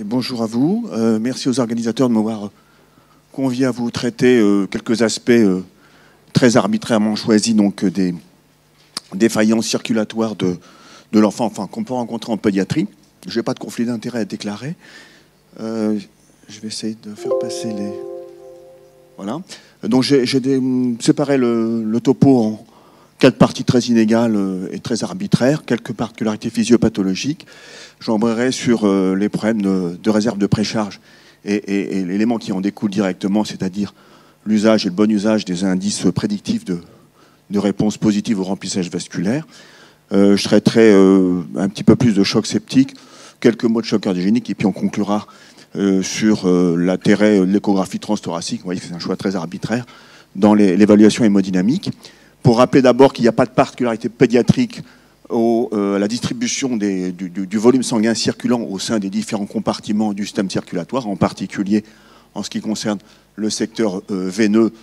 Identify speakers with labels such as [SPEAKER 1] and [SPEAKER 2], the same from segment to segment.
[SPEAKER 1] Bonjour à vous. Merci aux organisateurs de m'avoir convié à vous traiter quelques aspects très arbitrairement choisis donc, des défaillances circulatoires de l'enfant, enfin, qu'on peut rencontrer en pédiatrie. Je n'ai pas de conflit d'intérêt à déclarer. Je vais essayer de faire passer les... Voilà. Donc j'ai séparé le topo en 4 parties très inégales et très arbitraires, quelques particularités physiopathologiques. J'embrayerai sur les problèmes de réserve de précharge et l'élément qui en découle directement, c'est-à-dire l'usage et le bon usage des indices prédictifs de réponse positive au remplissage vasculaire. Je traiterai un petit peu plus de choc septique, quelques mots de choc cardiogénique, et puis on conclura sur l'intérêt de l'échographie transthoracique. Vous voyez que c'est un choix très arbitraire dans l'évaluation hémodynamique. Pour rappeler d'abord qu'il n'y a pas de particularité pédiatrique à la distribution du volume sanguin circulant au sein des différents compartiments du système circulatoire, en particulier en ce qui concerne le secteur veineux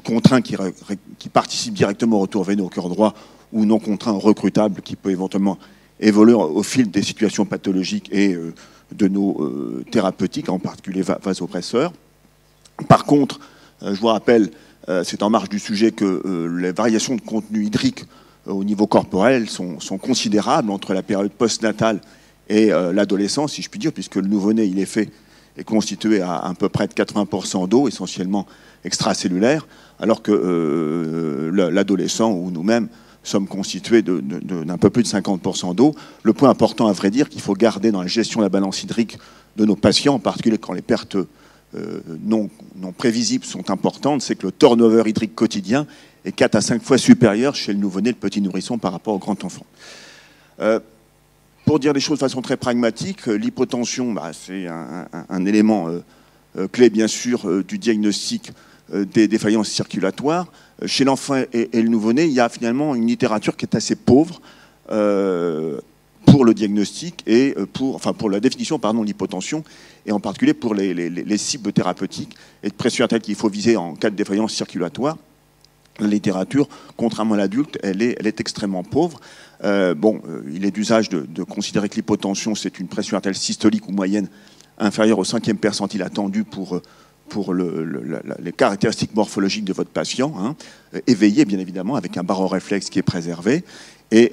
[SPEAKER 1] contraint qui participe directement au retour veineux au cœur droit, ou non contraint recrutable qui peut éventuellement évoluer au fil des situations pathologiques et de nos thérapeutiques, en particulier vasopresseurs. Par contre, je vous rappelle, c'est en marge du sujet que les variations de contenu hydrique au niveau corporel sont considérables entre la période postnatale et l'adolescence, si je puis dire, puisque le nouveau-né, il est constitué à peu près de 80% d'eau, essentiellement extracellulaire, alors que l'adolescent ou nous-mêmes sommes constitués d'un peu plus de 50% d'eau. Le point important, à vrai dire, qu'il faut garder dans la gestion de la balance hydrique de nos patients, en particulier quand les pertes non prévisibles sont importantes, c'est que le turnover hydrique quotidien est 4 à 5 fois supérieur chez le nouveau-né, le petit nourrisson, par rapport au grand enfant. Pour dire les choses de façon très pragmatique, l'hypotension, c'est un élément clé, bien sûr, du diagnostic des défaillances circulatoires. Chez l'enfant et le nouveau-né, il y a finalement une littérature qui est assez pauvre pour le diagnostic et pour la définition de l'hypotension, et en particulier pour les cibles thérapeutiques et de pression artérielle qu'il faut viser en cas de défaillance circulatoire. La littérature, contrairement à l'adulte, elle est extrêmement pauvre. Il est d'usage de considérer que l'hypotension, c'est une pression artérielle systolique ou moyenne inférieure au 5e percentile attendu pour les caractéristiques morphologiques de votre patient, hein, éveillé bien évidemment, avec un baroréflexe qui est préservé, et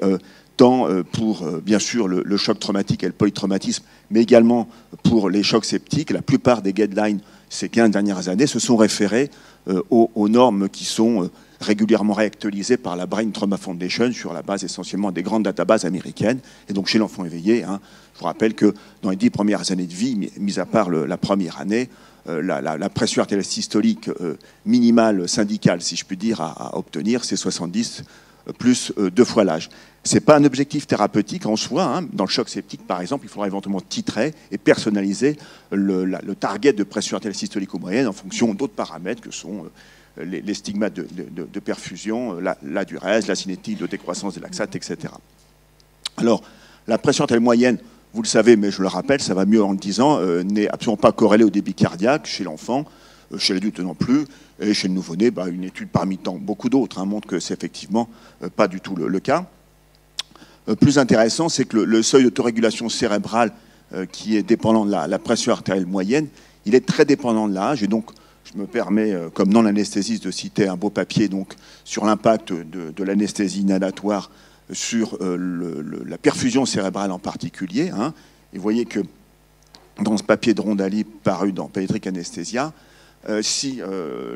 [SPEAKER 1] tant pour bien sûr le choc traumatique et le polytraumatisme, mais également pour les chocs septiques. La plupart des guidelines ces 15 dernières années se sont référés aux normes qui sont régulièrement réactualisées par la Brain Trauma Foundation sur la base essentiellement des grandes databases américaines. Et donc chez l'enfant éveillé, hein, je vous rappelle que dans les 10 premières années de vie, mis à part la première année, la pression artérielle systolique minimale syndicale, si je puis dire, à obtenir, c'est 70 plus 2 fois l'âge. Ce n'est pas un objectif thérapeutique en soi. Hein. Dans le choc septique, par exemple, il faudra éventuellement titrer et personnaliser le target de pression artérielle systolique ou moyenne en fonction d'autres paramètres que sont les stigmates de perfusion, la durèse, la cinétique de décroissance des laxates, etc. Alors, la pression artérielle moyenne, vous le savez, mais je le rappelle, ça va mieux en le disant, n'est absolument pas corrélée au débit cardiaque chez l'enfant, chez l'adulte non plus, et chez le nouveau-né, une étude parmi tant beaucoup d'autres montre que c'est effectivement pas du tout le cas. Plus intéressant, c'est que le seuil d'autorégulation cérébrale qui est dépendant de la pression artérielle moyenne, il est très dépendant de l'âge, et donc je me permets, comme non-anesthésiste, de citer un beau papier donc, sur l'impact de l'anesthésie inhalatoire sur la perfusion cérébrale en particulier. Hein. Et vous voyez que dans ce papier de Rondali paru dans Pediatric Anesthesia, si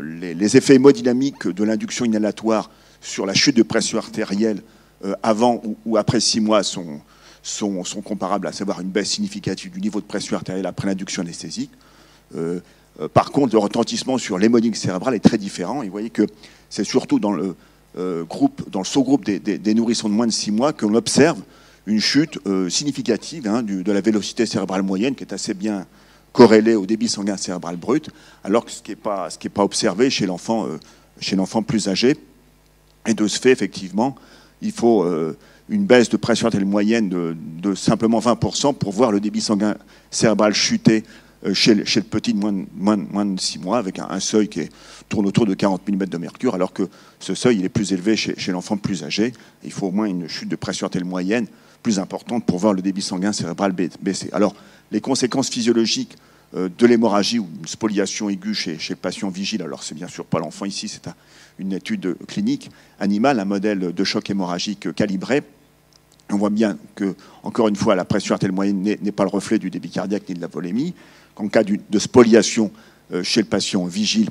[SPEAKER 1] les effets hémodynamiques de l'induction inhalatoire sur la chute de pression artérielle avant ou après 6 mois sont comparables, à savoir une baisse significative du niveau de pression artérielle après l'induction anesthésique, par contre, le retentissement sur l'hémodynamique cérébrale est très différent. Et vous voyez que c'est surtout dans le sous-groupe des nourrissons de moins de 6 mois que l'on observe une chute significative de la vélocité cérébrale moyenne, qui est assez bien corrélée au débit sanguin cérébral brut, alors que ce qui n'est pas observé chez l'enfant plus âgé. Et de ce fait, effectivement, il faut une baisse de pression artérielle moyenne de simplement 20% pour voir le débit sanguin cérébral chuter chez le petit de moins de 6 mois, avec un seuil qui tourne autour de 40 mm de mercure, alors que ce seuil il est plus élevé chez l'enfant plus âgé. Il faut au moins une chute de pression artérielle moyenne plus importante pour voir le débit sanguin cérébral baisser. Alors, les conséquences physiologiques de l'hémorragie ou une spoliation aiguë chez le patient vigile, alors c'est bien sûr pas l'enfant ici, c'est une étude clinique animale, un modèle de choc hémorragique calibré. On voit bien que, encore une fois, la pression artérielle moyenne n'est pas le reflet du débit cardiaque ni de la volémie. Qu'en cas de spoliation chez le patient vigile,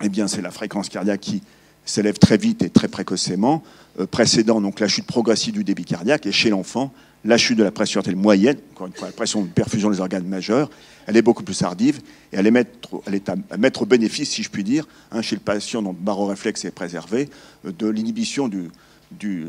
[SPEAKER 1] eh bien, c'est la fréquence cardiaque qui s'élève très vite et très précocement, précédant donc la chute progressive du débit cardiaque, et chez l'enfant, la chute de la pression artérielle moyenne, encore une fois, la pression de perfusion des organes majeurs, elle est beaucoup plus tardive, et elle est à mettre au bénéfice, si je puis dire, chez le patient dont le baroréflexe est préservé, de l'inhibition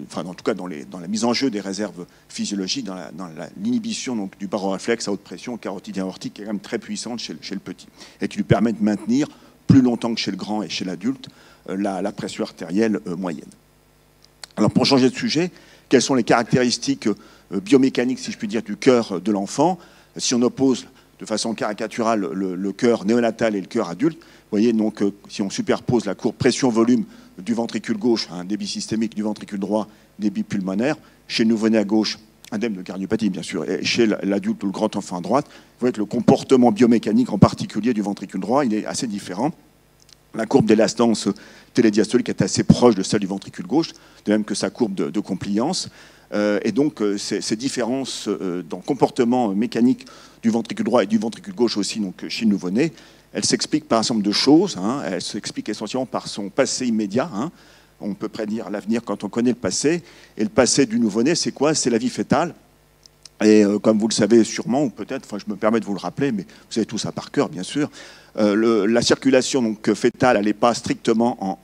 [SPEAKER 1] enfin, en tout cas dans la mise en jeu des réserves physiologiques, dans l'inhibition du baroréflexe à haute pression carotidien aortique, qui est quand même très puissante chez le petit, et qui lui permet de maintenir plus longtemps que chez le grand et chez l'adulte la pression artérielle moyenne. Alors pour changer de sujet, quelles sont les caractéristiques biomécaniques, si je puis dire, du cœur de l'enfant? Si on oppose de façon caricaturale le cœur néonatal et le cœur adulte, vous voyez, donc, si on superpose la courbe pression-volume du ventricule gauche, un débit systémique du ventricule droit, débit pulmonaire, chez le nouveau-né à gauche, indemne de cardiopathie bien sûr, et chez l'adulte ou le grand enfant à droite, vous voyez que le comportement biomécanique en particulier du ventricule droit, il est assez différent. La courbe d'élastance télédiastolique est assez proche de celle du ventricule gauche, de même que sa courbe de compliance. Et donc, ces différences dans le comportement mécanique du ventricule droit et du ventricule gauche aussi, donc chez le nouveau-né, elles s'expliquent par un certain nombre de choses. Elles s'expliquent essentiellement par son passé immédiat. On peut prédire l'avenir quand on connaît le passé. Et le passé du nouveau-né, c'est quoi? C'est la vie fœtale. Et comme vous le savez sûrement, ou peut-être, enfin, je me permets de vous le rappeler, mais vous savez tout ça par cœur, bien sûr, la circulation donc, fœtale, elle n'est pas strictement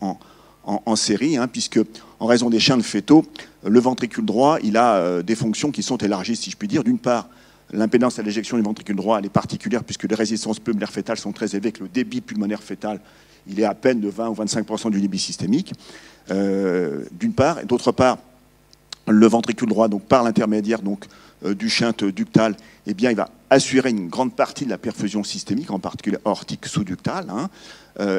[SPEAKER 1] en série, puisque en raison des chaînes fœtaux, le ventricule droit, il a des fonctions qui sont élargies, si je puis dire. D'une part, l'impédance à l'éjection du ventricule droit, elle est particulière, puisque les résistances pulmonaires fœtales sont très élevées, que le débit pulmonaire fœtal, il est à peine de 20 ou 25% du débit systémique, d'une part. Et d'autre part, le ventricule droit, donc, par l'intermédiaire du shunt ductal, eh bien, il va assurer une grande partie de la perfusion systémique, en particulier aortique sous-ductale.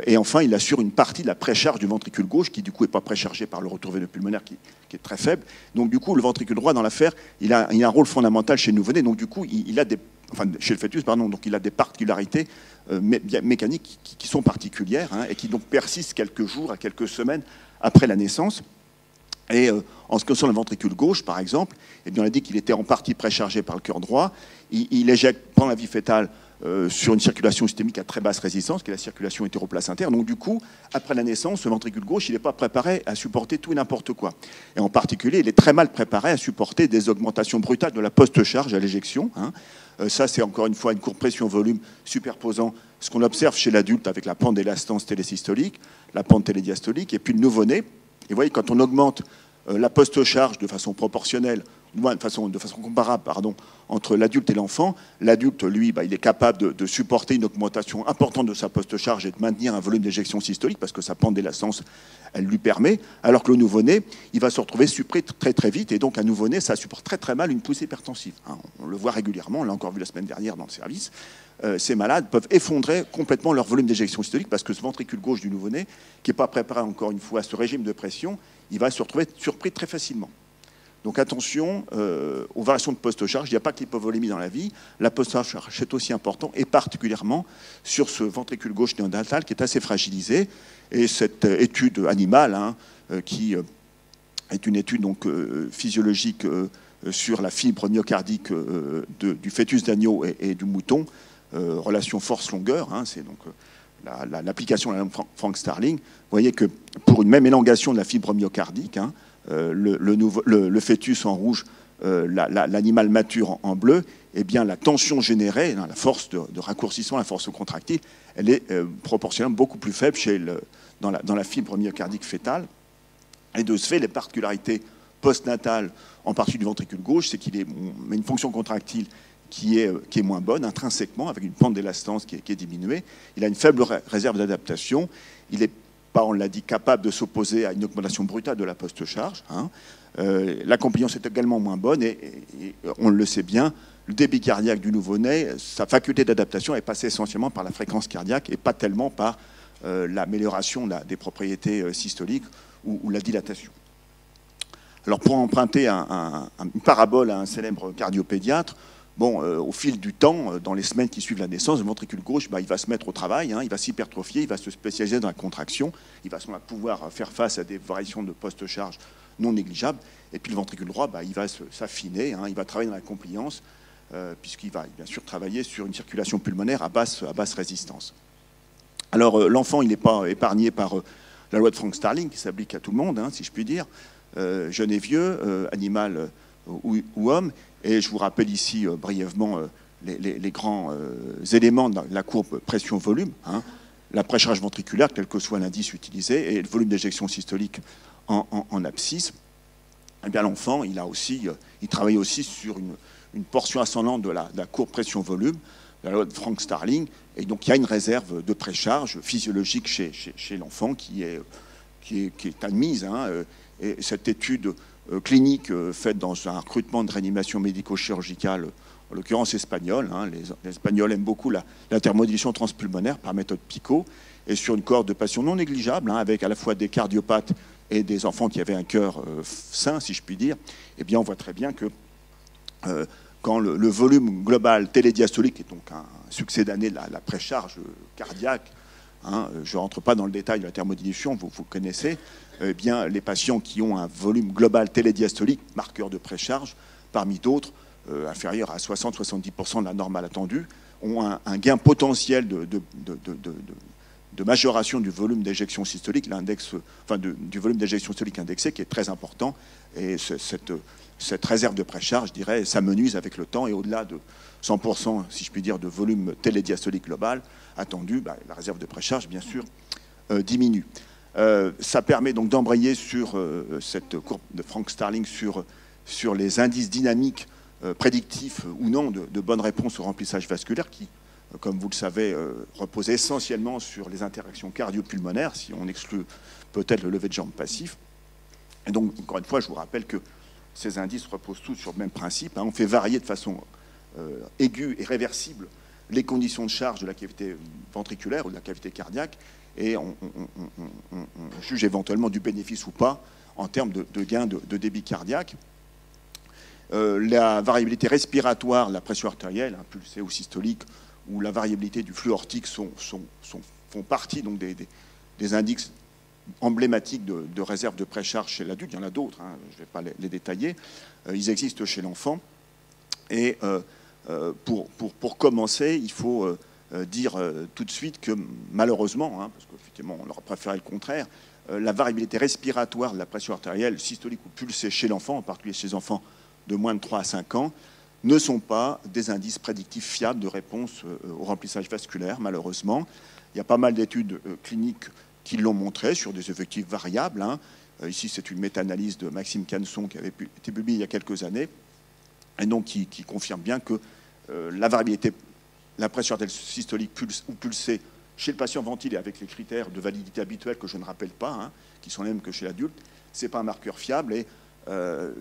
[SPEAKER 1] Et enfin, il assure une partie de la précharge du ventricule gauche, qui du coup n'est pas préchargé par le retour veineux pulmonaire, qui est très faible. Donc du coup, le ventricule droit dans l'affaire, il a un rôle fondamental chez le nouveau-né. Donc du coup, chez le fœtus, pardon, donc il a des particularités mécaniques qui sont particulières, et qui donc persistent quelques jours à quelques semaines après la naissance. Et en ce qui concerne le ventricule gauche, par exemple, eh bien, on a dit qu'il était en partie préchargé par le cœur droit. Il éjecte pendant la vie fœtale sur une circulation systémique à très basse résistance, qui est la circulation hétéroplacentaire. Donc du coup, après la naissance, ce ventricule gauche, il n'est pas préparé à supporter tout et n'importe quoi. Et en particulier, il est très mal préparé à supporter des augmentations brutales de la post-charge à l'éjection. Ça, c'est encore une fois une courbe pression-volume superposant ce qu'on observe chez l'adulte avec la pente d'élastance télésystolique, la pente télédiastolique, et puis le nouveau-né. Et vous voyez, quand on augmente la post-charge de façon proportionnelle, de façon comparable, entre l'adulte et l'enfant, l'adulte, lui, il est capable de supporter une augmentation importante de sa post-charge et de maintenir un volume d'éjection systolique parce que sa pente d'élastance, elle lui permet, alors que le nouveau-né, il va se retrouver surpris très très vite, et donc un nouveau-né, ça supporte très très mal une poussée hypertensive. On le voit régulièrement, on l'a encore vu la semaine dernière dans le service. Ces malades peuvent effondrer complètement leur volume d'éjection systolique parce que ce ventricule gauche du nouveau-né, qui n'est pas préparé encore une fois à ce régime de pression, il va se retrouver surpris très facilement. Donc attention aux variations de post-charge. Il n'y a pas que l'hypovolémie dans la vie. La post-charge est aussi important, et particulièrement sur ce ventricule gauche néonatal qui est assez fragilisé. Et cette étude animale, qui est une étude donc, physiologique sur la fibre myocardique du fœtus d'agneau et du mouton, relation force-longueur, c'est donc l'application de la norme Frank Starling. Vous voyez que pour une même élongation de la fibre myocardique, le fœtus en rouge, l'animal mature en bleu, eh bien, la tension générée, la force de raccourcissement, la force contractile, elle est proportionnellement beaucoup plus faible dans la fibre myocardique fœtale. Et de ce fait, les particularités postnatales, en particulier du ventricule gauche, c'est qu'il a une fonction contractile qui est moins bonne, intrinsèquement, avec une pente d'élastance qui est diminuée. Il a une faible réserve d'adaptation. Il n'est pas, on l'a dit, capable de s'opposer à une augmentation brutale de la post-charge. La compliance est également moins bonne, et on le sait bien, le débit cardiaque du nouveau-né, sa faculté d'adaptation est passée essentiellement par la fréquence cardiaque et pas tellement par l'amélioration des propriétés systoliques ou la dilatation. Alors pour emprunter une parabole à un célèbre cardiopédiatre, bon, au fil du temps, dans les semaines qui suivent la naissance, le ventricule gauche, il va se mettre au travail, hein, il va s'hypertrophier, il va se spécialiser dans la contraction, il va pouvoir faire face à des variations de post-charge non négligeables, et puis le ventricule droit, il va s'affiner, hein, il va travailler dans la compliance, puisqu'il va bien sûr travailler sur une circulation pulmonaire à basse résistance. Alors l'enfant, il n'est pas épargné par la loi de Frank Starling, qui s'applique à tout le monde, hein, si je puis dire, jeune et vieux, animal ou homme. Et je vous rappelle ici brièvement les grands éléments de la courbe pression-volume, hein, la précharge ventriculaire, quel que soit l'indice utilisé, et le volume d'éjection systolique en abscisse. Eh bien, l'enfant, il travaille aussi sur une portion ascendante de la courbe pression-volume, la loi de Frank Starling, et donc il y a une réserve de précharge physiologique chez l'enfant qui est admise. Hein, et cette étude clinique faite dans un recrutement de réanimation médico-chirurgicale, en l'occurrence espagnole, hein, les Espagnols aiment beaucoup la thermodynamique transpulmonaire par méthode Picot, et sur une cohorte de patients non négligeable, hein, avec à la fois des cardiopathes et des enfants qui avaient un cœur sain, si je puis dire, eh bien on voit très bien que quand le volume global télédiastolique, est donc un succédané de la précharge cardiaque, hein, je ne rentre pas dans le détail de la thermodynamique, vous connaissez, eh bien, les patients qui ont un volume global télédiastolique, marqueur de précharge, parmi d'autres, inférieur à 60-70% de la normale attendue, ont un gain potentiel de majoration du volume d'éjection systolique, du volume d'éjection systolique indexé, qui est très important. Et cette réserve de précharge, je dirais, s'amenuise avec le temps, et au-delà de 100%, si je puis dire, de volume télédiastolique global attendu, la réserve de précharge, bien sûr, diminue. Ça permet donc d'embrayer sur cette courbe de Frank Starling sur les indices dynamiques prédictifs ou non de bonnes réponses au remplissage vasculaire qui, comme vous le savez, repose essentiellement sur les interactions cardio-pulmonaires, si on exclut peut-être le lever de jambe passif. Et donc, encore une fois, je vous rappelle que ces indices reposent tous sur le même principe, hein. On fait varier de façon aiguë et réversible les conditions de charge de la cavité ventriculaire ou de la cavité cardiaque, et on juge éventuellement du bénéfice ou pas en termes de gain de débit cardiaque. La variabilité respiratoire, la pression artérielle, impulsée ou systolique, ou la variabilité du flux aortique font partie donc des indices emblématiques de réserve de précharge chez l'adulte. Il y en a d'autres, hein, je ne vais pas les détailler. Ils existent chez l'enfant. Et pour commencer, il faut dire tout de suite que malheureusement, hein, parce qu'effectivement on aurait préféré le contraire, la variabilité respiratoire de la pression artérielle, systolique ou pulsée chez l'enfant, en particulier chez les enfants de moins de 3 à 5 ans, ne sont pas des indices prédictifs fiables de réponse au remplissage vasculaire, malheureusement. Il y a pas mal d'études cliniques qui l'ont montré sur des effectifs variables, hein. Ici, c'est une méta-analyse de Maxime Canson qui avait été publiée il y a quelques années, et donc qui confirme bien que la variabilité, la pression artérielle systolique ou pulsée chez le patient ventilé avec les critères de validité habituels que je ne rappelle pas, hein, qui sont les mêmes que chez l'adulte, ce n'est pas un marqueur fiable, et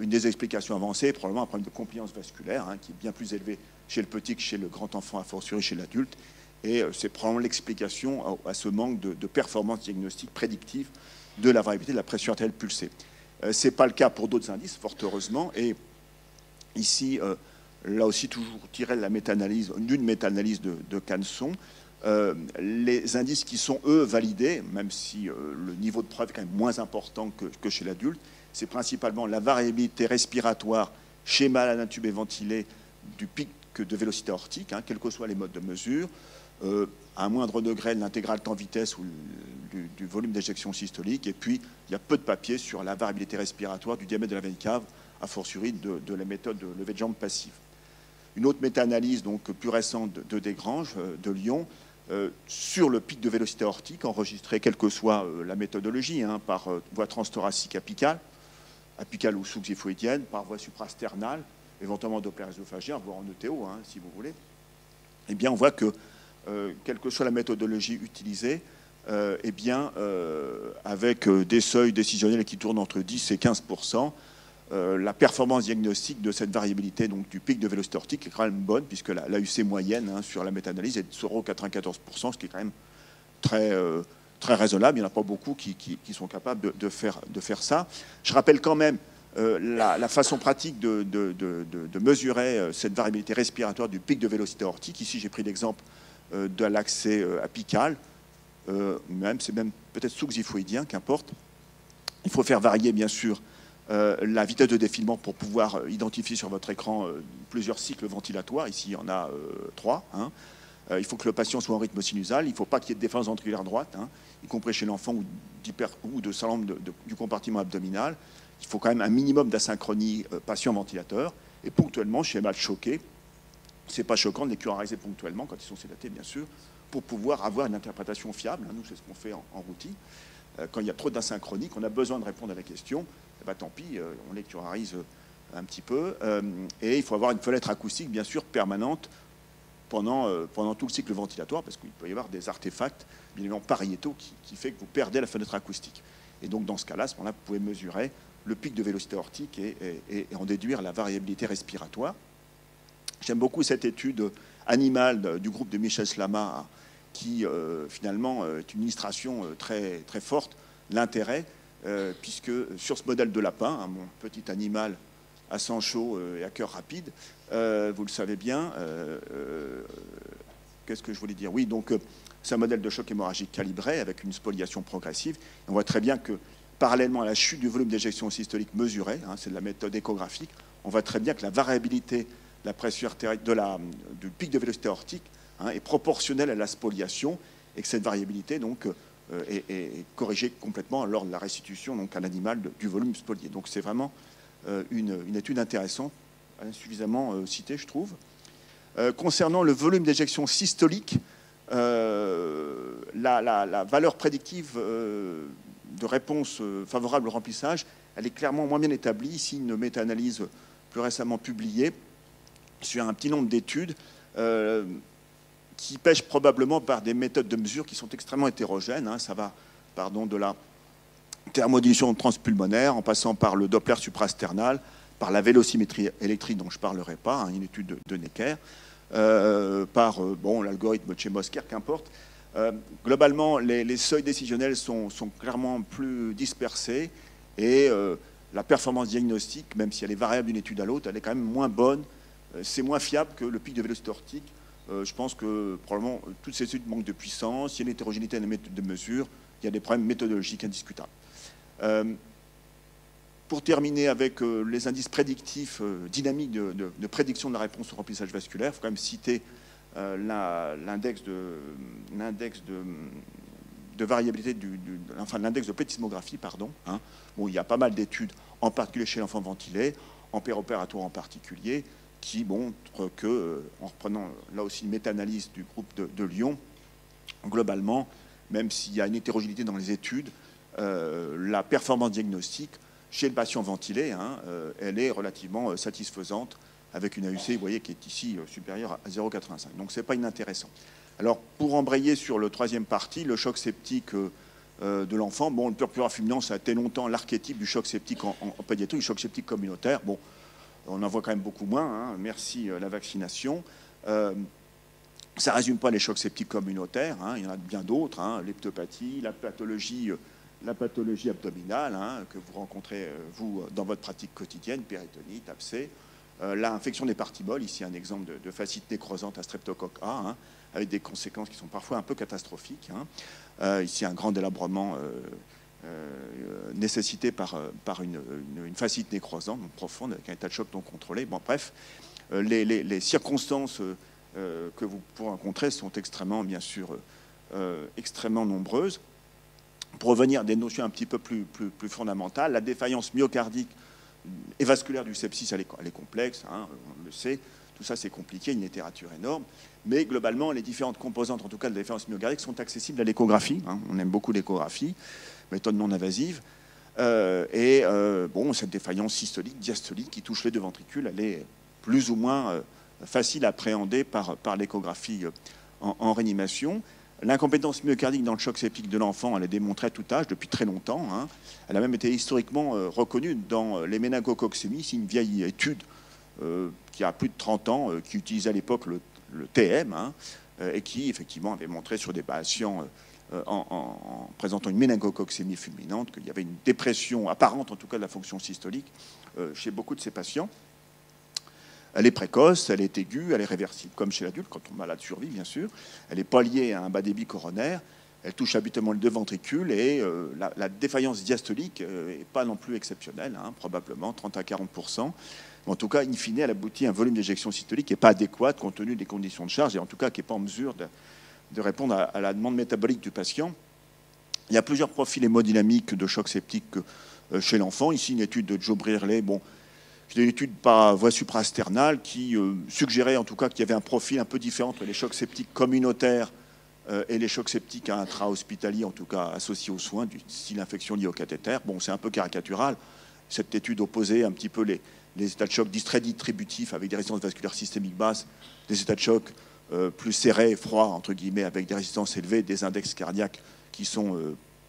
[SPEAKER 1] une des explications avancées est probablement un problème de compliance vasculaire, hein, qui est bien plus élevé chez le petit que chez le grand enfant, a fortiori chez l'adulte. Et c'est probablement l'explication à ce manque de performance diagnostique prédictive de la variabilité de la pression artérielle pulsée. Ce n'est pas le cas pour d'autres indices, fort heureusement. Et ici, là aussi, toujours tiré d'une méta-analyse de Canson, les indices qui sont, eux, validés, même si le niveau de preuve est quand même moins important que chez l'adulte, c'est principalement la variabilité respiratoire chez malade intubé ventilé du pic de vélocité aortique, hein, quels que soient les modes de mesure, à un moindre degré de l'intégrale temps-vitesse ou du volume d'éjection systolique, et puis il y a peu de papiers sur la variabilité respiratoire du diamètre de la veine cave, a fortiori de la méthode de lever de jambe passive. Une autre méta-analyse donc plus récente de Desgranges, de Lyon, sur le pic de vélocité aortique, enregistré quelle que soit la méthodologie, hein, par voie transthoracique apicale ou sous-xiphoïdienne, par voie suprasternale, éventuellement Doppler œsophagien, voire en ETO, hein, si vous voulez, eh bien, on voit que, quelle que soit la méthodologie utilisée, eh bien, avec des seuils décisionnels qui tournent entre 10 et 15%, la performance diagnostique de cette variabilité donc, du pic de vélocité aortique est quand même bonne, puisque l'AUC moyenne, hein, sur la méta-analyse est de 0,94%, ce qui est quand même très raisonnable. Il n'y en a pas beaucoup qui sont capables de faire ça. Je rappelle quand même la façon pratique de mesurer cette variabilité respiratoire du pic de vélocité aortique. Ici, j'ai pris l'exemple de l'accès apical, c'est même peut-être sous-xiphoïdien, qu'importe. Il faut faire varier, bien sûr, la vitesse de défilement pour pouvoir identifier sur votre écran plusieurs cycles ventilatoires. Ici, il y en a 3. Hein. Il faut que le patient soit en rythme sinusal. Il ne faut pas qu'il y ait de défense ventriculaire droite, hein, y compris chez l'enfant ou de syndrome du compartiment abdominal. Il faut quand même un minimum d'asynchronie patient-ventilateur. Et ponctuellement, chez les malades choqués, ce n'est pas choquant de les curariser ponctuellement, quand ils sont sédatés, bien sûr, pour pouvoir avoir une interprétation fiable. Nous, c'est ce qu'on fait en routine. Quand il y a trop d'asynchronie, qu'on a besoin de répondre à la question, eh ben, tant pis, on les curarise un petit peu. Et il faut avoir une fenêtre acoustique, bien sûr, permanente pendant tout le cycle ventilatoire, parce qu'il peut y avoir des artefacts, bien évidemment, pariétaux, qui fait que vous perdez la fenêtre acoustique. Et donc, dans ce cas-là, à ce moment-là, vous pouvez mesurer le pic de vélocité aortique et en déduire la variabilité respiratoire. J'aime beaucoup cette étude animale du groupe de Michel Slama, qui finalement est une illustration très, très forte de l'intérêt, puisque sur ce modèle de lapin, hein, mon petit animal à sang chaud et à cœur rapide, vous le savez bien, qu'est-ce que je voulais dire? Oui, donc c'est un modèle de choc hémorragique calibré avec une spoliation progressive. On voit très bien que parallèlement à la chute du volume d'éjection systolique mesurée, hein, c'est de la méthode échographique, on voit très bien que la variabilité de la pression artérielle, du pic de vélocité aortique, hein, est proportionnelle à la spoliation, et que cette variabilité donc, est corrigée complètement lors de la restitution donc, à l'animal du volume spolié. Donc c'est vraiment une étude intéressante, insuffisamment citée, je trouve. Concernant le volume d'éjection systolique, la valeur prédictive de réponse favorable au remplissage, elle est clairement moins bien établie. Ici, une méta-analyse plus récemment publiée sur un petit nombre d'études qui pêchent probablement par des méthodes de mesure qui sont extrêmement hétérogènes. Hein. Ça va de la thermodilution transpulmonaire, en passant par le Doppler suprasternal, par la vélocimétrie électrique dont je ne parlerai pas, hein, une étude de Necker, par l'algorithme de Chemosker, qu'importe. Globalement, les seuils décisionnels sont clairement plus dispersés et la performance diagnostique, même si elle est variable d'une étude à l'autre, elle est quand même moins bonne. C'est moins fiable que le pic de vélocité aortique. Je pense que probablement toutes ces études manquent de puissance, il y a une hétérogénéité dans les méthodes de mesure, il y a des problèmes méthodologiques indiscutables. Pour terminer avec les indices prédictifs dynamiques de prédiction de la réponse au remplissage vasculaire, il faut quand même citer l'index de variabilité, l'index de plétismographie, pardon. Hein. Bon, il y a pas mal d'études, en particulier chez l'enfant ventilé, en péropératoire en particulier, qui montrent que, en reprenant là aussi une méta-analyse du groupe de Lyon, globalement, même s'il y a une hétérogénéité dans les études, la performance diagnostique chez le patient ventilé, hein, elle est relativement satisfaisante, avec une AUC, vous voyez, qui est ici supérieure à 0,85. Donc, ce n'est pas inintéressant. Alors, pour embrayer sur le troisième parti, le choc septique de l'enfant, le purpura fulminant, ça a été longtemps l'archétype du choc septique en pédiatrie, le choc septique communautaire. Bon, on en voit quand même beaucoup moins, hein, merci la vaccination. Ça ne résume pas les chocs septiques communautaires, hein, il y en a bien d'autres, hein, l'heptopathie, la pathologie abdominale, hein, que vous rencontrez, vous, dans votre pratique quotidienne, péritonite, abcès, l'infection des parties molles, ici un exemple de fascite nécrosante à streptocoque A, hein, avec des conséquences qui sont parfois un peu catastrophiques. Hein. Ici un grand délabrement nécessité par une fascite nécrosante, donc profonde, avec un état de choc non contrôlé. Bon, bref, les circonstances que vous pourrez rencontrer sont extrêmement, bien sûr, extrêmement nombreuses. Pour revenir à des notions un petit peu plus fondamentales, la défaillance myocardique et vasculaire du sepsis, elle est complexe, hein, on le sait. Tout ça, c'est compliqué, une littérature énorme. Mais globalement, les différentes composantes, en tout cas de la défaillance myocardique, sont accessibles à l'échographie. Hein. On aime beaucoup l'échographie, méthode non invasive. Cette défaillance systolique, diastolique, qui touche les deux ventricules, elle est plus ou moins facile à appréhender par l'échographie en réanimation. L'incompétence myocardique dans le choc septique de l'enfant, elle est démontrée à tout âge depuis très longtemps. Hein. Elle a même été historiquement reconnue dans les méningococcémies. C'est une vieille étude qui a plus de 30 ans, qui utilisait à l'époque le TM, hein, et qui effectivement avait montré sur des patients en présentant une méningococcémie fulminante, qu'il y avait une dépression apparente, en tout cas de la fonction systolique, chez beaucoup de ces patients. Elle est précoce, elle est aiguë, elle est réversible, comme chez l'adulte, quand on est malade survie, bien sûr. Elle n'est pas liée à un bas débit coronaire. Elle touche habituellement les deux ventricules et la défaillance diastolique n'est pas non plus exceptionnelle, hein, probablement 30 à 40%. En tout cas, in fine, elle aboutit à un volume d'éjection systolique qui n'est pas adéquat compte tenu des conditions de charge et en tout cas qui n'est pas en mesure de répondre à la demande métabolique du patient. Il y a plusieurs profils hémodynamiques de choc septique chez l'enfant. Ici, une étude de Joe Brearley. Bon, c'était une étude par voie suprasternale qui suggérait en tout cas qu'il y avait un profil un peu différent entre les chocs septiques communautaires et les chocs septiques intra-hospitaliers, en tout cas associés aux soins, du style infection liée au cathéter. Bon, c'est un peu caricatural. Cette étude opposait un petit peu les états de choc très distributifs avec des résistances vasculaires systémiques basses, des états de choc plus serrés, froids, entre guillemets, avec des résistances élevées, des index cardiaques qui sont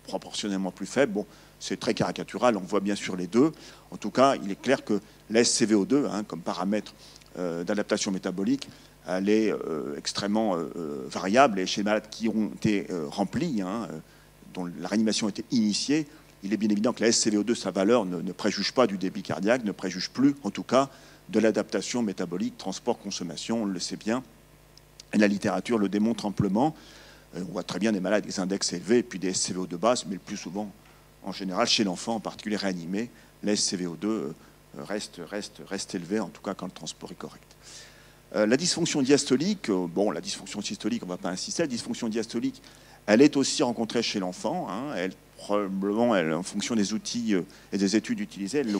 [SPEAKER 1] proportionnellement plus faibles. Bon, c'est très caricatural, on voit bien sûr les deux. En tout cas, il est clair que la SCVO2, hein, comme paramètre d'adaptation métabolique, elle est extrêmement variable. Et chez les malades qui ont été remplis, hein, dont la réanimation a été initiée, il est bien évident que la SCVO2, sa valeur, ne préjuge pas du débit cardiaque, ne préjuge plus, en tout cas, de l'adaptation métabolique, transport, consommation, on le sait bien. Et la littérature le démontre amplement. On voit très bien des malades avec des index élevés et puis des SCVO2 basses, mais le plus souvent, en général, chez l'enfant, en particulier réanimé, la SCVO2 reste élevée, en tout cas quand le transport est correct. La dysfonction diastolique, bon, la dysfonction systolique, on ne va pas insister, la dysfonction diastolique, elle est aussi rencontrée chez l'enfant. Hein, probablement, en fonction des outils et des études utilisées, elle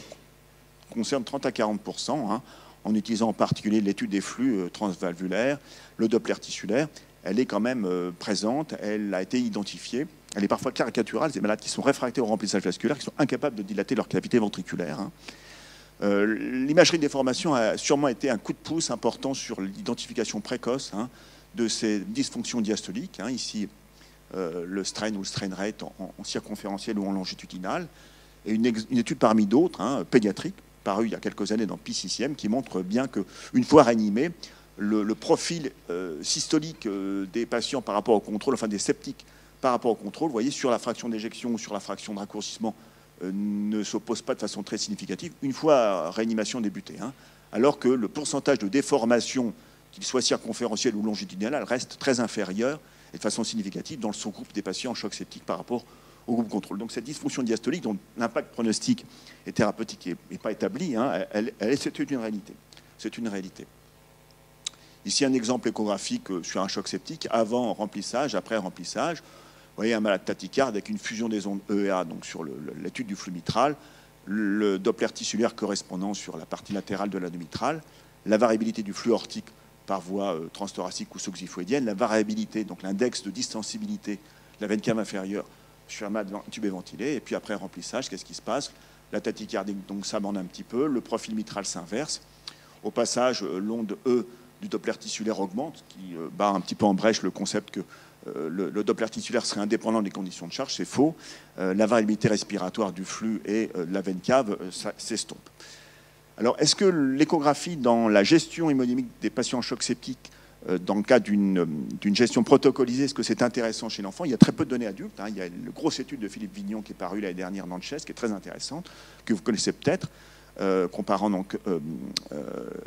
[SPEAKER 1] concerne 30 à 40%, hein, en utilisant en particulier l'étude des flux transvalvulaires, le Doppler tissulaire. Elle est quand même présente, elle a été identifiée. Elle est parfois caricaturale, ces malades qui sont réfractaires au remplissage vasculaire, qui sont incapables de dilater leur cavité ventriculaire. Hein. L'imagerie de déformation a sûrement été un coup de pouce important sur l'identification précoce, hein, de ces dysfonctions diastoliques. Hein. Ici, le strain ou le strain rate en circonférentiel ou en longitudinal. Et une étude parmi d'autres, hein, pédiatrique, parue il y a quelques années dans PCCM, qui montre bien qu'une fois réanimé, le profil systolique des patients par rapport au contrôle, enfin des septiques par rapport au contrôle, vous voyez, sur la fraction d'éjection ou sur la fraction de raccourcissement, ne s'oppose pas de façon très significative, une fois réanimation débutée. Hein, alors que le pourcentage de déformation, qu'il soit circonférentiel ou longitudinal, reste très inférieur et de façon significative dans le sous-groupe des patients en choc septique par rapport au groupe contrôle. Donc cette dysfonction diastolique, dont l'impact pronostique et thérapeutique n'est pas établi, hein, c'est une réalité. C'est une réalité. Ici, un exemple échographique sur un choc septique, avant remplissage, après remplissage. Vous voyez un malade tachycarde avec une fusion des ondes EEA, donc sur l'étude du flux mitral, le Doppler tissulaire correspondant sur la partie latérale de l'anneau mitral, la variabilité du flux aortique par voie transthoracique ou sous-xiphoïdienne, la variabilité, donc l'index de distensibilité de la veine cave inférieure sur un malade intubé ventilé, et puis après remplissage, qu'est-ce qui se passe? La tachycardie donc s'abande un petit peu, le profil mitral s'inverse. Au passage, l'onde E du Doppler tissulaire augmente, qui bat un petit peu en brèche le concept que le Doppler tissulaire serait indépendant des conditions de charge, c'est faux. La variabilité respiratoire du flux et de la veine cave s'estompe. Alors, est-ce que l'échographie dans la gestion hémodynamique des patients en choc septique, dans le cas d'une gestion protocolisée, est-ce que c'est intéressant chez l'enfant? Il y a très peu de données adultes. Hein. Il y a une grosse étude de Philippe Vignon qui est parue l'année dernière dans le CHES, qui est très intéressante, que vous connaissez peut-être. Comparant donc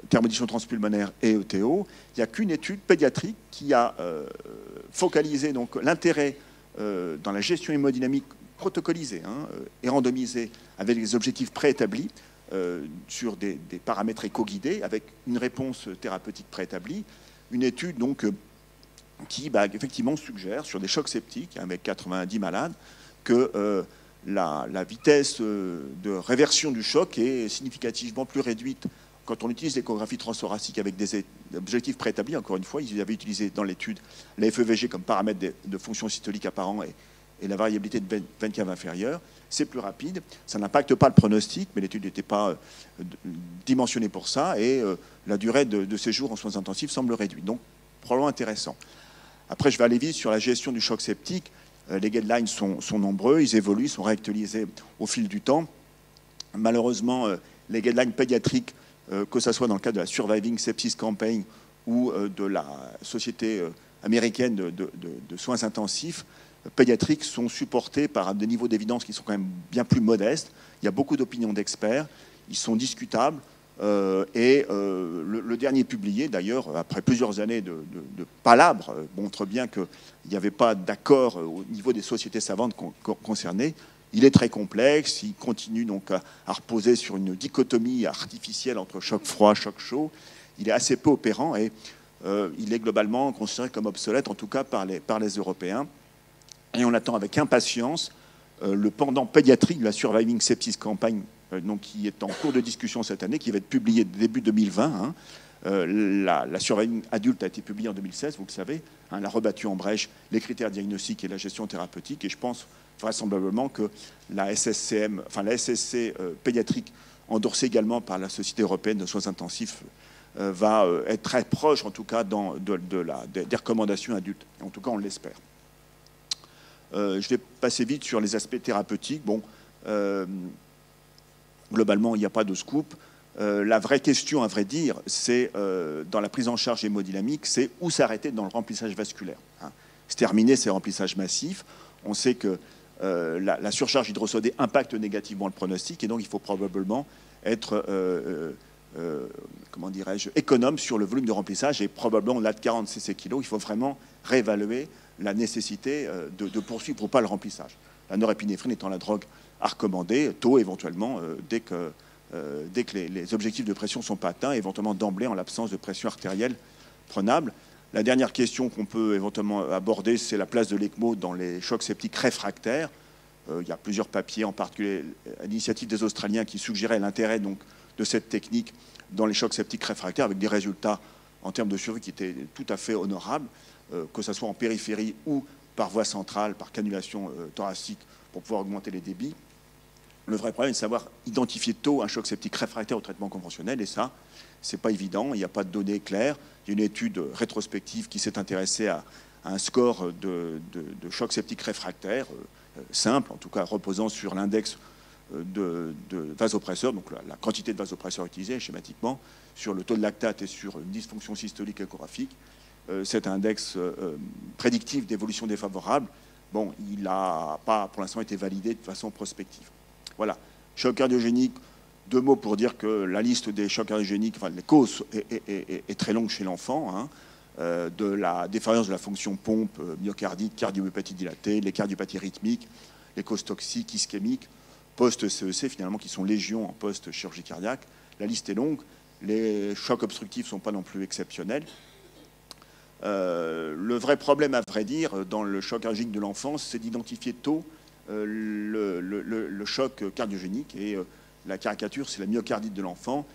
[SPEAKER 1] thermodynamique transpulmonaire et ETO, il n'y a qu'une étude pédiatrique qui a focalisé donc l'intérêt dans la gestion hémodynamique protocolisée, hein, et randomisée avec des objectifs préétablis sur des paramètres éco-guidés avec une réponse thérapeutique préétablie. Une étude donc qui effectivement suggère sur des chocs septiques avec 90 malades que la vitesse de réversion du choc est significativement plus réduite quand on utilise l'échographie transthoracique avec des objectifs préétablis. Encore une fois, ils avaient utilisé dans l'étude la FEVG comme paramètre de fonction systolique apparent et la variabilité de veine cave inférieure. C'est plus rapide, ça n'impacte pas le pronostic, mais l'étude n'était pas dimensionnée pour ça, et la durée de séjour en soins intensifs semble réduite. Donc, probablement intéressant. Après, je vais aller vite sur la gestion du choc septique. Les guidelines sont nombreux, ils évoluent, sont réactualisés au fil du temps. Malheureusement, les guidelines pédiatriques, que ce soit dans le cadre de la Surviving Sepsis Campaign ou de la Société américaine de soins intensifs, pédiatriques sont supportés par des niveaux d'évidence qui sont quand même bien plus modestes. Il y a beaucoup d'opinions d'experts, ils sont discutables. Le dernier publié, d'ailleurs, après plusieurs années de palabres, montre bien qu'il n'y avait pas d'accord au niveau des sociétés savantes concernées. Il est très complexe, il continue donc à reposer sur une dichotomie artificielle entre choc froid, choc chaud. Il est assez peu opérant et il est globalement considéré comme obsolète, en tout cas par les Européens. Et on attend avec impatience le pendant pédiatrique de la Surviving Sepsis Campaign, donc, qui est en cours de discussion cette année, qui va être publié début 2020. Hein. La Surviving Adulte a été publiée en 2016, vous le savez. Hein, elle a rebattu en brèche les critères diagnostiques et la gestion thérapeutique. Et je pense vraisemblablement que la SSCM, enfin la SSC pédiatrique, endorsée également par la Société européenne de soins intensifs, va être très proche, en tout cas, des recommandations adultes. En tout cas, on l'espère. Je vais passer vite sur les aspects thérapeutiques. Bon, globalement, il n'y a pas de scoop. La vraie question, à vrai dire, c'est dans la prise en charge hémodynamique, c'est où s'arrêter dans le remplissage vasculaire. Hein. C'est terminé ces remplissages massifs. On sait que la surcharge hydrosodée impacte négativement le pronostic et donc il faut probablement être comment dirais-je, économe sur le volume de remplissage et probablement au-delà de 40 cc kg, il faut vraiment réévaluer la nécessité de poursuivre ou pas le remplissage. La norépinéphrine étant la drogue à recommander, tôt éventuellement, dès que les objectifs de pression ne sont pas atteints, éventuellement d'emblée en l'absence de pression artérielle prenable. La dernière question qu'on peut éventuellement aborder, c'est la place de l'ECMO dans les chocs septiques réfractaires. Il y a plusieurs papiers, en particulier à l'initiative des Australiens, qui suggéraient l'intérêt donc de cette technique dans les chocs septiques réfractaires, avec des résultats en termes de survie qui étaient tout à fait honorables, que ce soit en périphérie ou par voie centrale, par cannulation thoracique, pour pouvoir augmenter les débits. Le vrai problème est de savoir identifier tôt un choc septique réfractaire au traitement conventionnel, et ça, c'est pas évident, il n'y a pas de données claires. Il y a une étude rétrospective qui s'est intéressée à un score de choc septique réfractaire, simple, en tout cas reposant sur l'index de vasopresseurs, donc la quantité de vasopresseurs utilisés schématiquement, sur le taux de lactate et sur une dysfonction systolique échographique. Cet index prédictif d'évolution défavorable, bon, il n'a pas pour l'instant été validé de façon prospective. Voilà. Choc cardiogénique, 2 mots pour dire que la liste des chocs cardiogéniques, enfin les causes, est très longue chez l'enfant, hein, de la défaillance de la fonction pompe, myocardique, cardiomyopathie dilatée, les cardiopathies rythmiques, les causes toxiques, ischémiques, post-CEC finalement, qui sont légion en post-chirurgie cardiaque. La liste est longue. Les chocs obstructifs ne sont pas non plus exceptionnels. Le vrai problème, à vrai dire, dans le choc cardiogénique de l'enfance, c'est d'identifier tôt le choc cardiogénique. Et la caricature, c'est la myocardite de l'enfant.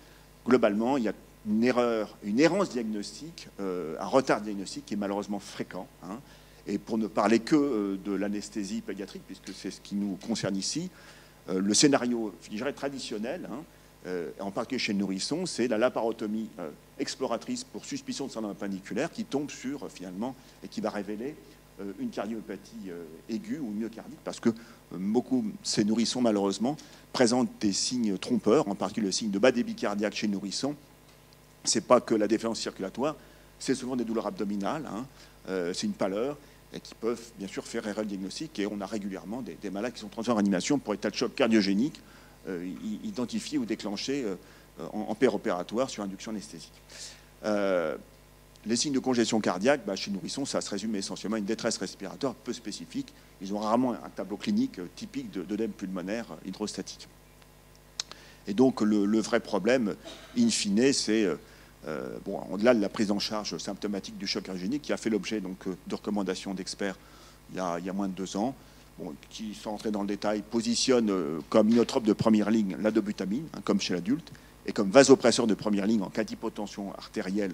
[SPEAKER 1] Globalement, il y a une errance diagnostique, un retard diagnostique qui est malheureusement fréquent. Hein. Et pour ne parler que de l'anesthésie pédiatrique, puisque c'est ce qui nous concerne ici, le scénario, je dirais, traditionnel, hein, en particulier chez le nourrisson, c'est la laparotomie exploratrice pour suspicion de syndrome appendicuaire qui tombe sur, finalement, et qui va révéler une cardiomyopathie aiguë ou myocardite, parce que beaucoup de ces nourrissons, malheureusement, présentent des signes trompeurs, en particulier le signe de bas débit cardiaque chez le nourrisson. Ce n'est pas que la défaillance circulatoire, c'est souvent des douleurs abdominales, hein, c'est une pâleur, et qui peuvent bien sûr faire erreur diagnostique. Et on a régulièrement des malades qui sont transférés en réanimation pour état de choc cardiogénique identifiés ou déclenchés en péropératoire sur induction anesthésique. Les signes de congestion cardiaque, chez le nourrisson, ça se résume essentiellement à une détresse respiratoire peu spécifique. Ils ont rarement un tableau clinique typique d'œdème pulmonaire hydrostatique. Et donc le vrai problème, in fine, c'est bon, au-delà de la prise en charge symptomatique du choc cardiogénique, qui a fait l'objet de recommandations d'experts il y a moins de 2 ans, bon, qui, sans entrer dans le détail, positionnent comme inotrope de première ligne la dobutamine, hein, comme chez l'adulte, et comme vasopresseur de première ligne en cas d'hypotension artérielle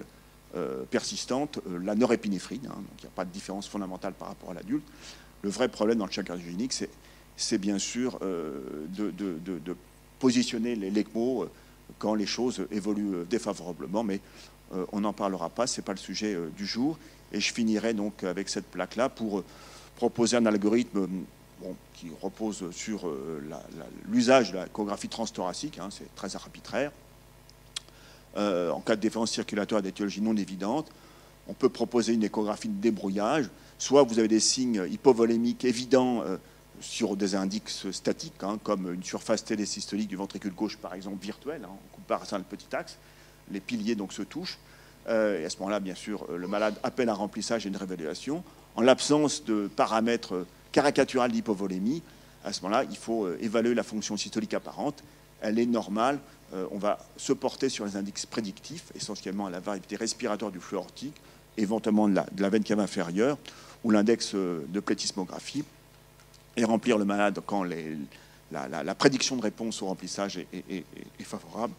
[SPEAKER 1] persistante, la norépinéphrine, hein, donc il n'y a pas de différence fondamentale par rapport à l'adulte. Le vrai problème dans le choc cardiogénique, c'est bien sûr de positionner l'ECMO quand les choses évoluent défavorablement, mais on n'en parlera pas, ce n'est pas le sujet du jour. Et je finirai donc avec cette plaque-là pour proposer un algorithme qui repose sur l'usage de la échographie transthoracique, hein, c'est très arbitraire, en cas de défaillance circulatoire d'étiologie non évidente, On peut proposer une échographie de débrouillage. Soit vous avez des signes hypovolémiques évidents sur des indices statiques, hein, comme une surface télésystolique du ventricule gauche, par exemple, virtuelle. Hein, on compare ça à le petit axe. Les piliers donc se touchent. Et à ce moment-là, bien sûr, le malade appelle un remplissage et une réévaluation. En l'absence de paramètres caricaturaux d'hypovolémie, à ce moment-là, il faut évaluer la fonction systolique apparente. Elle est normale. On va se porter sur les indices prédictifs, essentiellement la variabilité respiratoire du flux aortique, éventuellement de la veine cave inférieure, ou l'index de plétismographie, et remplir le malade quand la prédiction de réponse au remplissage est favorable.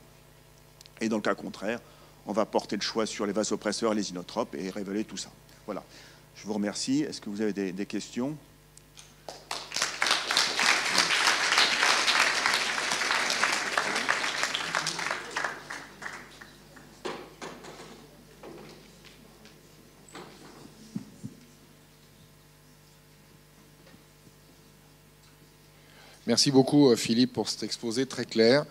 [SPEAKER 1] Et dans le cas contraire, on va porter le choix sur les vasopresseurs et les inotropes et révéler tout ça. Voilà. Je vous remercie. Est-ce que vous avez des questions ?
[SPEAKER 2] Merci beaucoup Philippe pour cet exposé très clair.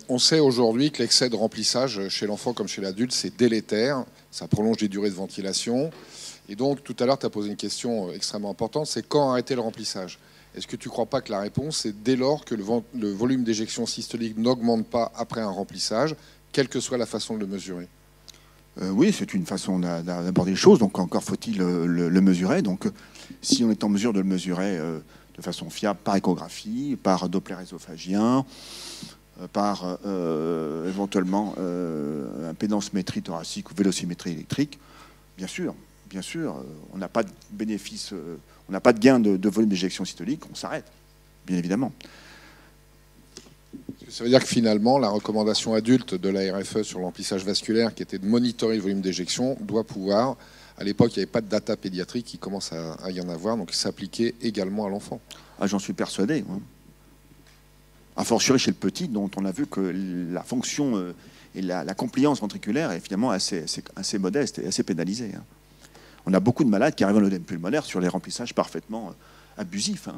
[SPEAKER 2] On sait aujourd'hui que l'excès de remplissage chez l'enfant comme chez l'adulte, c'est délétère, ça prolonge les durées de ventilation. Et donc tout à l'heure tu as posé une question extrêmement importante, c'est quand arrêter le remplissage? Est-ce que tu ne crois pas que la réponse est dès lors que le volume d'éjection systolique n'augmente pas après un remplissage, quelle que soit la façon de le mesurer?
[SPEAKER 1] Oui, c'est une façon d'aborder les choses, donc encore faut-il le mesurer. Donc si on est en mesure de le mesurer de façon fiable par échographie, par Doppler œsophagien, par éventuellement impédancemétrie thoracique ou vélocimétrie électrique, bien sûr, on n'a pas de bénéfice, on n'a pas de gain de volume d'éjection systolique, on s'arrête, bien évidemment.
[SPEAKER 2] Ça veut dire que finalement, la recommandation adulte de la RFE sur l'emplissage vasculaire, qui était de monitorer le volume d'éjection, doit pouvoir, à l'époque, il n'y avait pas de data pédiatrique, il commence à y en avoir, donc s'appliquer également à l'enfant. Ah,
[SPEAKER 1] j'en suis persuadé. Hein. A fortiori chez le petit, dont on a vu que la fonction et la compliance ventriculaire est finalement assez modeste et assez pénalisée. Hein. On a beaucoup de malades qui arrivent en œdème pulmonaire sur les remplissages parfaitement abusifs,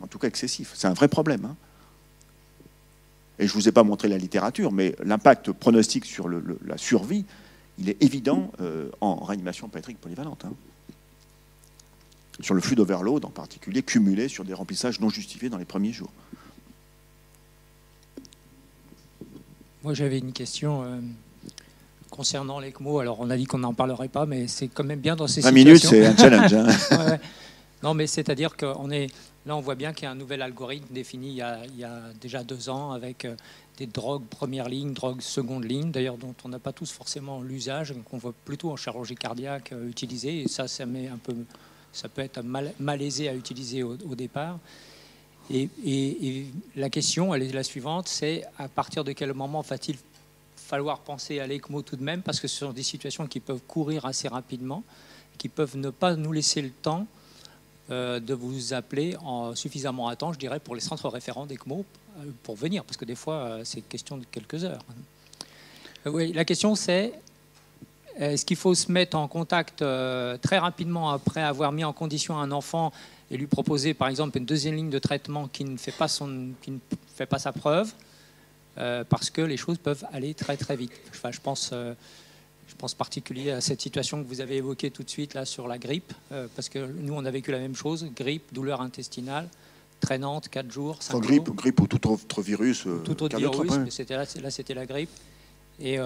[SPEAKER 1] en tout cas excessifs. C'est un vrai problème. Hein. Et je ne vous ai pas montré la littérature, mais l'impact pronostique sur la survie, il est évident en réanimation pédiatrique polyvalente. Hein. Sur le flux d'overload en particulier, cumulé sur des remplissages non justifiés dans les premiers jours.
[SPEAKER 3] Moi, j'avais une question concernant l'ECMO. Alors, on a dit qu'on n'en parlerait pas, mais c'est quand même bien dans ces
[SPEAKER 1] 20
[SPEAKER 3] situations.
[SPEAKER 1] minutes, c'est un challenge. Hein.
[SPEAKER 3] Ouais. Non, mais c'est-à-dire qu'on est... Là, on voit bien qu'il y a un nouvel algorithme défini il y a déjà 2 ans avec des drogues première ligne, drogues seconde ligne, d'ailleurs dont on n'a pas tous forcément l'usage, qu'on voit plutôt en chirurgie cardiaque utilisée. Et ça peut être malaisé à utiliser au départ. Et la question, elle est la suivante, c'est à partir de quel moment va-t-il falloir penser à l'ECMO tout de même, parce que ce sont des situations qui peuvent courir assez rapidement, qui peuvent ne pas nous laisser le temps de vous appeler suffisamment à temps, je dirais, pour les centres référents d'ECMO pour venir, parce que des fois, c'est question de quelques heures. Oui, la question, c'est est-ce qu'il faut se mettre en contact très rapidement après avoir mis en condition un enfant et lui proposer, par exemple, une deuxième ligne de traitement qui ne fait pas sa preuve, parce que les choses peuvent aller très, très vite. Enfin, je pense particulier à cette situation que vous avez évoquée tout de suite là sur la grippe, parce que nous on a vécu la même chose, grippe, douleur intestinale, traînante, 4 jours, 5 jours.
[SPEAKER 1] Grippe ou tout autre virus.
[SPEAKER 3] Tout autre virus, mais là c'était la grippe. Et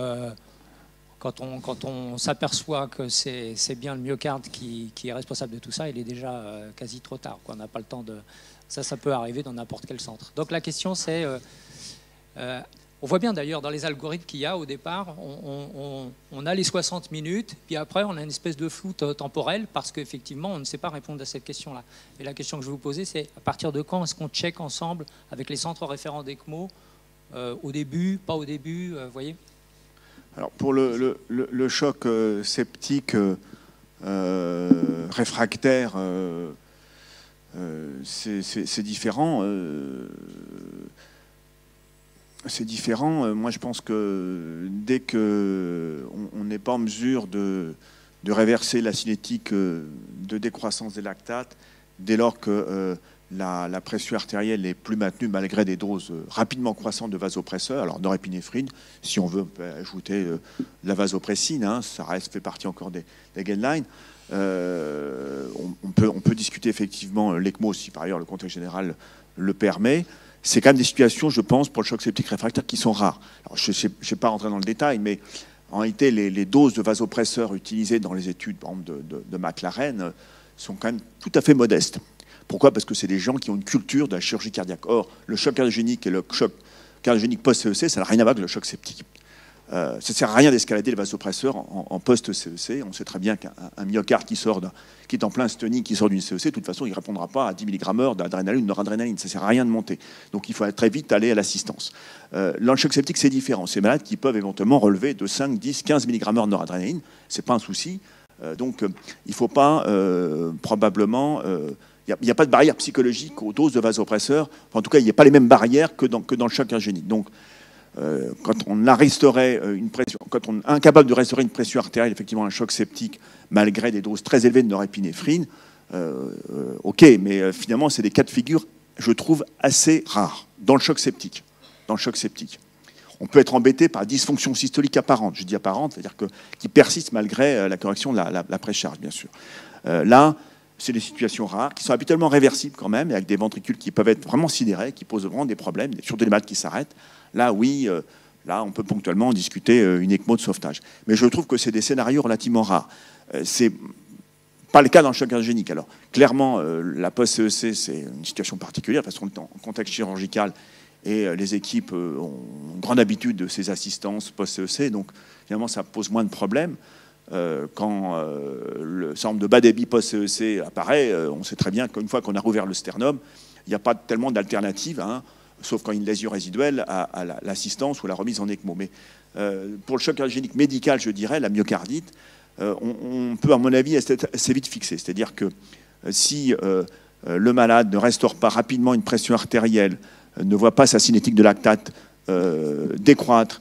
[SPEAKER 3] quand on s'aperçoit que c'est bien le myocarde qui est responsable de tout ça, il est déjà quasi trop tard. On n'a pas le temps de... Ça peut arriver dans n'importe quel centre. Donc la question c'est... on voit bien d'ailleurs dans les algorithmes qu'il y a au départ, on a les 60 minutes, puis après on a une espèce de flou temporel parce qu'effectivement on ne sait pas répondre à cette question-là. Et la question que je vais vous poser, c'est à partir de quand est-ce qu'on check ensemble avec les centres référents d'ECMO, au début, pas au début, voyez? Alors
[SPEAKER 1] pour le choc septique réfractaire, c'est différent. C'est différent. Moi, je pense que dès qu'on n'est pas en mesure de réverser la cinétique de décroissance des lactates, dès lors que la pression artérielle n'est plus maintenue malgré des doses rapidement croissantes de vasopresseurs. Alors, norépinéphrine, si on veut, on peut ajouter la vasopressine, hein, ça fait partie encore des guidelines. On peut discuter effectivement l'ECMO, si par ailleurs le contexte général le permet. C'est quand même des situations, je pense, pour le choc septique réfractaire qui sont rares. Alors, je ne vais pas rentrer dans le détail, mais en réalité, les doses de vasopresseurs utilisées dans les études, par exemple, de McLaren, sont quand même tout à fait modestes. Pourquoi? Parce que c'est des gens qui ont une culture de la chirurgie cardiaque. Or, le choc cardiogénique et le choc cardiogénique post-CEC, ça n'a rien à voir avec le choc septique. Ça ne sert à rien d'escalader les vasopresseurs en post-CEC. On sait très bien qu'un myocarde qui est en plein stynie, qui sort d'une CEC, de toute façon, il ne répondra pas à 10 mg d'adrénaline ou de noradrénaline. Ça ne sert à rien de monter. Donc, il faut très vite aller à l'assistance. Dans le choc septique, c'est différent. Ces malades qui peuvent éventuellement relever de 5, 10, 15 mg de noradrénaline, ce n'est pas un souci. Donc, il ne faut pas probablement... Il n'y a pas de barrière psychologique aux doses de vasopresseurs. Enfin, en tout cas, il n'y a pas les mêmes barrières que dans le choc cardiogénique. Donc, quand on quand on est incapable de restaurer une pression artérielle, effectivement un choc septique, malgré des doses très élevées de norépinéphrine, ok, mais finalement, c'est des cas de figure, je trouve, assez rares dans le choc septique. On peut être embêté par dysfonction systolique apparente. Je dis apparente, c'est-à-dire qui persiste malgré la correction de la précharge, bien sûr. Là, c'est des situations rares, qui sont habituellement réversibles quand même, avec des ventricules qui peuvent être vraiment sidérés, qui posent vraiment des problèmes, surtout des malades qui s'arrêtent. Là, oui, là, on peut ponctuellement discuter une ECMO de sauvetage. Mais je trouve que c'est des scénarios relativement rares. C'est pas le cas dans le choc cardiogénique. Alors, clairement, la post-CEC, c'est une situation particulière, parce qu'on est en contexte chirurgical, et les équipes ont une grande habitude de ces assistances post-CEC, donc finalement, ça pose moins de problèmes. Quand le syndrome de bas débit post-CEC apparaît, on sait très bien qu'une fois qu'on a rouvert le sternum, il n'y a pas tellement d'alternatives, hein, sauf quand il y a une lésion résiduelle, à l'assistance ou la remise en ECMO. Mais pour le choc cardiogénique médical, je dirais, la myocardite, on peut, à mon avis, assez vite fixer. C'est-à-dire que si le malade ne restaure pas rapidement une pression artérielle, ne voit pas sa cinétique de lactate décroître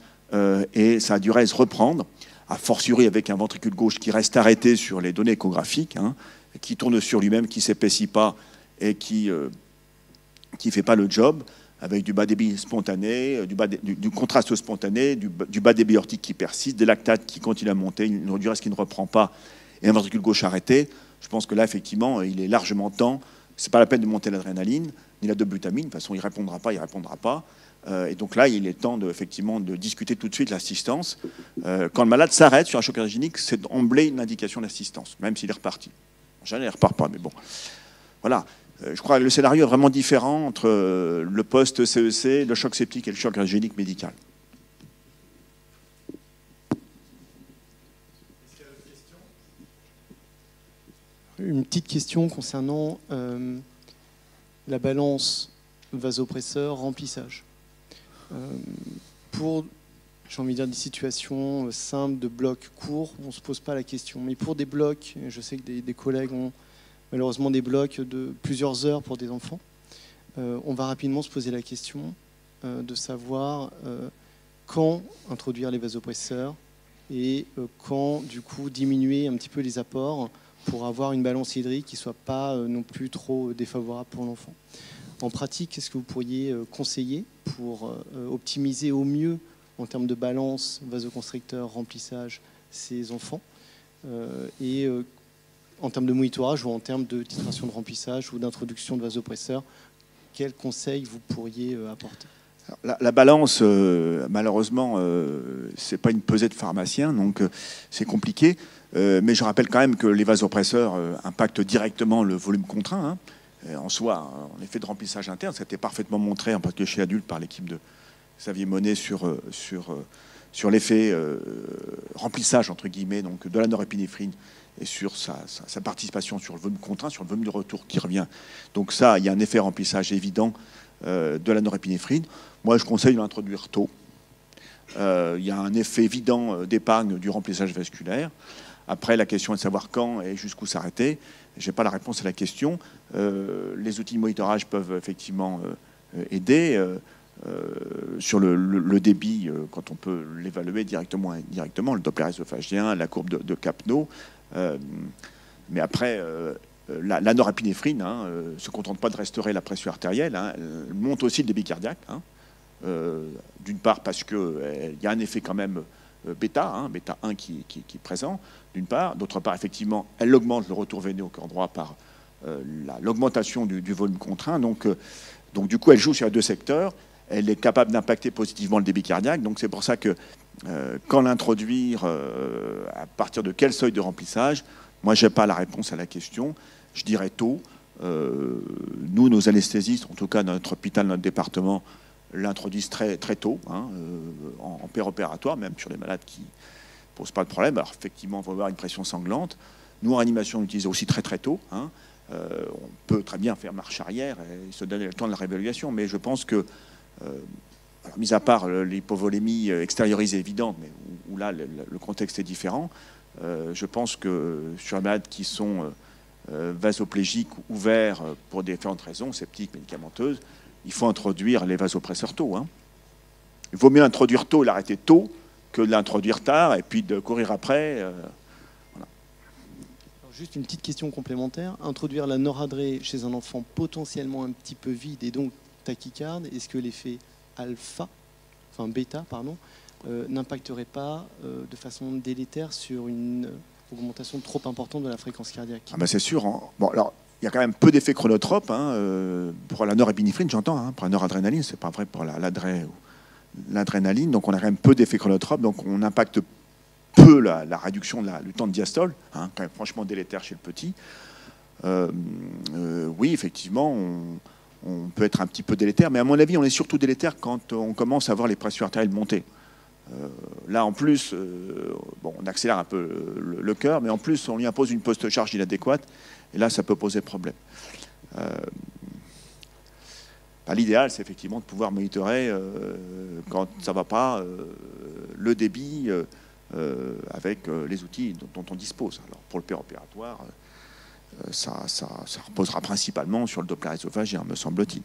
[SPEAKER 1] et sa diurèse reprendre, a fortiori avec un ventricule gauche qui reste arrêté sur les données échographiques, hein, qui tourne sur lui-même, qui ne s'épaissit pas et qui ne fait pas le job, avec du bas débit spontané, du contraste spontané, du bas débit aortique qui persiste, des lactates qui continuent à monter, une diurèse qui ne reprend pas, et un ventricule gauche arrêté. Je pense que là, effectivement, il est largement temps. Ce n'est pas la peine de monter l'adrénaline, ni la dobutamine. De toute façon, il ne répondra pas. Et donc là, il est temps effectivement de discuter tout de suite l'assistance. Quand le malade s'arrête sur un choc cardiogénique, c'est d'emblée une indication d'assistance, même s'il est reparti. Jamais il ne repart pas, mais bon. Voilà. Je crois que le scénario est vraiment différent entre le post-CEC, le choc septique et le choc cardiogénique médical.
[SPEAKER 4] Une petite question concernant la balance vasopresseur-remplissage. Pour, j'ai envie de dire, des situations simples de blocs courts, on ne se pose pas la question. Mais pour des blocs, je sais que des collègues ont malheureusement des blocs de plusieurs heures pour des enfants, on va rapidement se poser la question de savoir quand introduire les vasopresseurs et quand, du coup, diminuer un petit peu les apports pour avoir une balance hydrique qui ne soit pas non plus trop défavorable pour l'enfant. En pratique, qu'est-ce que vous pourriez conseiller pour optimiser au mieux, en termes de balance, vasoconstricteur, remplissage, ces enfants et en termes de monitorage ou en termes de titration de remplissage ou d'introduction de vasopresseurs, quels conseils vous pourriez apporter?
[SPEAKER 1] La balance, malheureusement, c'est pas une pesée de pharmacien, donc c'est compliqué. Mais je rappelle quand même que les vasopresseurs impactent directement le volume contraint. Hein. En soi, en effet de remplissage interne, ça a été parfaitement montré, en particulier chez l'adulte, par l'équipe de Xavier Monet sur l'effet remplissage, entre guillemets, donc de la norépinéphrine et sur sa participation sur le volume contraint, sur le volume de retour qui revient. Donc ça, il y a un effet remplissage évident de la norépinéphrine. Moi, je conseille de l'introduire tôt. Il y a un effet évident d'épargne du remplissage vasculaire. Après, la question est de savoir quand et jusqu'où s'arrêter. Je n'ai pas la réponse à la question. Les outils de monitorage peuvent effectivement aider sur le débit, quand on peut l'évaluer directement et indirectement, le Doppler œsophagien, la courbe de Kapno. Mais après, la norépinéphrine ne se contente pas de restaurer la pression artérielle, hein, elle monte aussi le débit cardiaque. Hein. D'une part parce qu'il y a un effet quand même bêta, bêta 1 qui est présent, d'une part. D'autre part, effectivement, elle augmente le retour veineux au cœur droit par l'augmentation du volume contraint. Donc, du coup, elle joue sur les deux secteurs. Elle est capable d'impacter positivement le débit cardiaque. Donc, c'est pour ça que quand l'introduire, à partir de quel seuil de remplissage, moi, je n'ai pas la réponse à la question. Je dirais tôt. Nous, nos anesthésistes, en tout cas dans notre hôpital, notre département, l'introduisent très, très tôt, en péropératoire, même sur les malades qui ne posent pas de problème. Alors, effectivement, on va avoir une pression sanglante. Nous, en réanimation, on l'utilise aussi très, très tôt. On peut très bien faire marche arrière et se donner le temps de la réévaluation. Mais je pense que, alors, mis à part l'hypovolémie extériorisée évidente, mais où là, le contexte est différent, je pense que sur les malades qui sont vasoplégiques, ouverts pour différentes raisons, septiques, médicamenteuses, il faut introduire les vasopresseurs tôt. Il vaut mieux introduire tôt et l'arrêter tôt que de l'introduire tard et puis de courir après. Voilà.
[SPEAKER 4] Alors, juste une petite question complémentaire. Introduire la noradré chez un enfant potentiellement un petit peu vide et donc tachycarde, est-ce que l'effet bêta, n'impacterait pas de façon délétère sur une augmentation trop importante de la fréquence cardiaque?
[SPEAKER 1] C'est sûr. Bon, alors, il y a quand même peu d'effets chronotropes pour la norépinéphrine, j'entends. Pour la noradrénaline, c'est pas vrai pour l'adrénaline. Donc, on a quand même peu d'effets chronotropes. Donc, on impacte peu la réduction du temps de diastole, quand même franchement délétère chez le petit. Oui, effectivement, on peut être un petit peu délétère. Mais à mon avis, on est surtout délétère quand on commence à voir les pressions artérielles monter. Là, en plus, on accélère un peu le cœur, mais en plus, on lui impose une post-charge inadéquate. Et là, ça peut poser problème. L'idéal, c'est effectivement de pouvoir monitorer, quand ça ne va pas, le débit avec les outils dont on dispose. Alors, pour le péropératoire, ça reposera principalement sur le Doppler œsophagien, me semble-t-il.